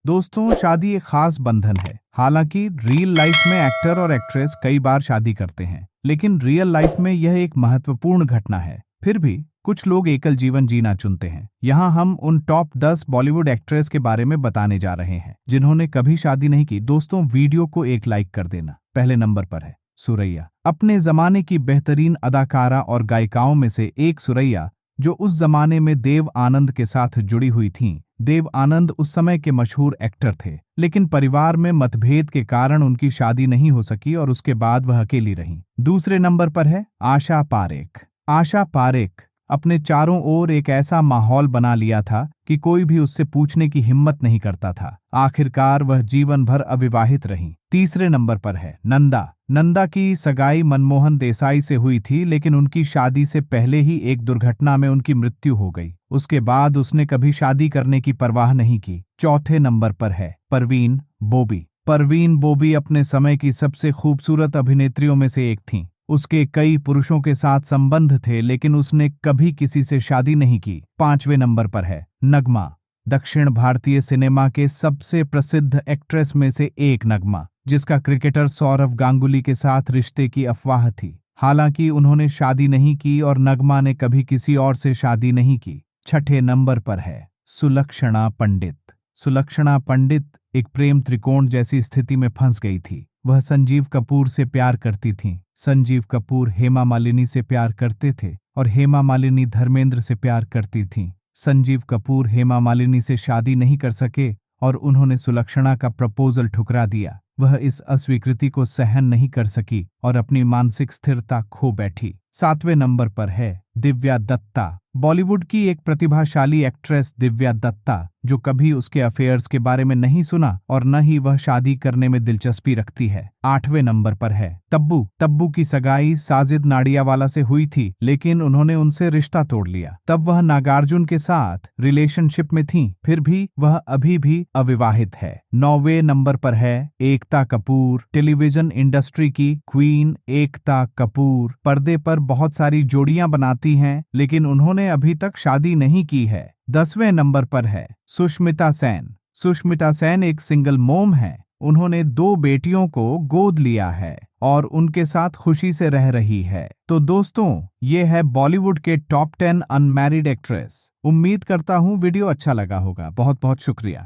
दोस्तों, शादी एक खास बंधन है। हालांकि रियल लाइफ में एक्टर और एक्ट्रेस कई बार शादी करते हैं, लेकिन रियल लाइफ में यह एक महत्वपूर्ण घटना है। फिर भी कुछ लोग एकल जीवन जीना चुनते हैं। यहाँ हम उन टॉप 10 बॉलीवुड एक्ट्रेस के बारे में बताने जा रहे हैं जिन्होंने कभी शादी नहीं की। दोस्तों, वीडियो को एक लाइक कर देना। पहले नंबर पर है सुरैया। अपने जमाने की बेहतरीन अदाकारा और गायिकाओं में से एक सुरैया, जो उस जमाने में देव आनंद के साथ जुड़ी हुई थीं। देव आनंद उस समय के मशहूर एक्टर थे, लेकिन परिवार में मतभेद के कारण उनकी शादी नहीं हो सकी और उसके बाद वह अकेली रहीं। दूसरे नंबर पर है आशा पारेख। आशा पारेख अपने चारों ओर एक ऐसा माहौल बना लिया था कि कोई भी उससे पूछने की हिम्मत नहीं करता था। आखिरकार वह जीवन भर अविवाहित रहीं। तीसरे नंबर पर है नंदा। नंदा की सगाई मनमोहन देसाई से हुई थी, लेकिन उनकी शादी से पहले ही एक दुर्घटना में उनकी मृत्यु हो गई। उसके बाद उसने कभी शादी करने की परवाह नहीं की। चौथे नंबर पर है परवीन बोबी। परवीन बोबी अपने समय की सबसे खूबसूरत अभिनेत्रियों में से एक थीं। उसके कई पुरुषों के साथ संबंध थे, लेकिन उसने कभी किसी से शादी नहीं की। पांचवें नंबर पर है नगमा। दक्षिण भारतीय सिनेमा के सबसे प्रसिद्ध एक्ट्रेस में से एक नगमा, जिसका क्रिकेटर सौरव गांगुली के साथ रिश्ते की अफवाह थी। हालांकि उन्होंने शादी नहीं की और नगमा ने कभी किसी और से शादी नहीं की। छठे नंबर पर है सुलक्षणा पंडित। सुलक्षणा पंडित एक प्रेम त्रिकोण जैसी स्थिति में फंस गई थी। वह संजीव कपूर से प्यार करती थीं। संजीव कपूर हेमा मालिनी से प्यार करते थे और हेमा मालिनी धर्मेंद्र से प्यार करती थीं। संजीव कपूर हेमा मालिनी से शादी नहीं कर सके और उन्होंने सुलक्षणा का प्रपोजल ठुकरा दिया। वह इस अस्वीकृति को सहन नहीं कर सकी और अपनी मानसिक स्थिरता खो बैठी। सातवें नंबर पर है दिव्या दत्ता। बॉलीवुड की एक प्रतिभाशाली एक्ट्रेस दिव्या दत्ता, जो कभी उसके अफेयर्स के बारे में नहीं सुना और न ही वह शादी करने में दिलचस्पी रखती है। आठवें नंबर पर है तब्बू। तब्बू की सगाई साजिद नाडियावाला से हुई थी, लेकिन उन्होंने उनसे रिश्ता तोड़ लिया। तब वह नागार्जुन के साथ रिलेशनशिप में थीं, फिर भी वह अभी भी अविवाहित है। 9वें नंबर पर है एकता कपूर। टेलीविजन इंडस्ट्री की क्वीन एकता कपूर पर्दे पर बहुत सारी जोड़ियां बनाती हैं, लेकिन उन्होंने अभी तक शादी नहीं की है। 10वें नंबर पर है सुष्मिता सेन। सुष्मिता सेन एक सिंगल मॉम है। उन्होंने 2 बेटियों को गोद लिया है और उनके साथ खुशी से रह रही है। तो दोस्तों, ये है बॉलीवुड के टॉप 10 अनमैरिड एक्ट्रेस। उम्मीद करता हूँ वीडियो अच्छा लगा होगा। बहुत बहुत शुक्रिया।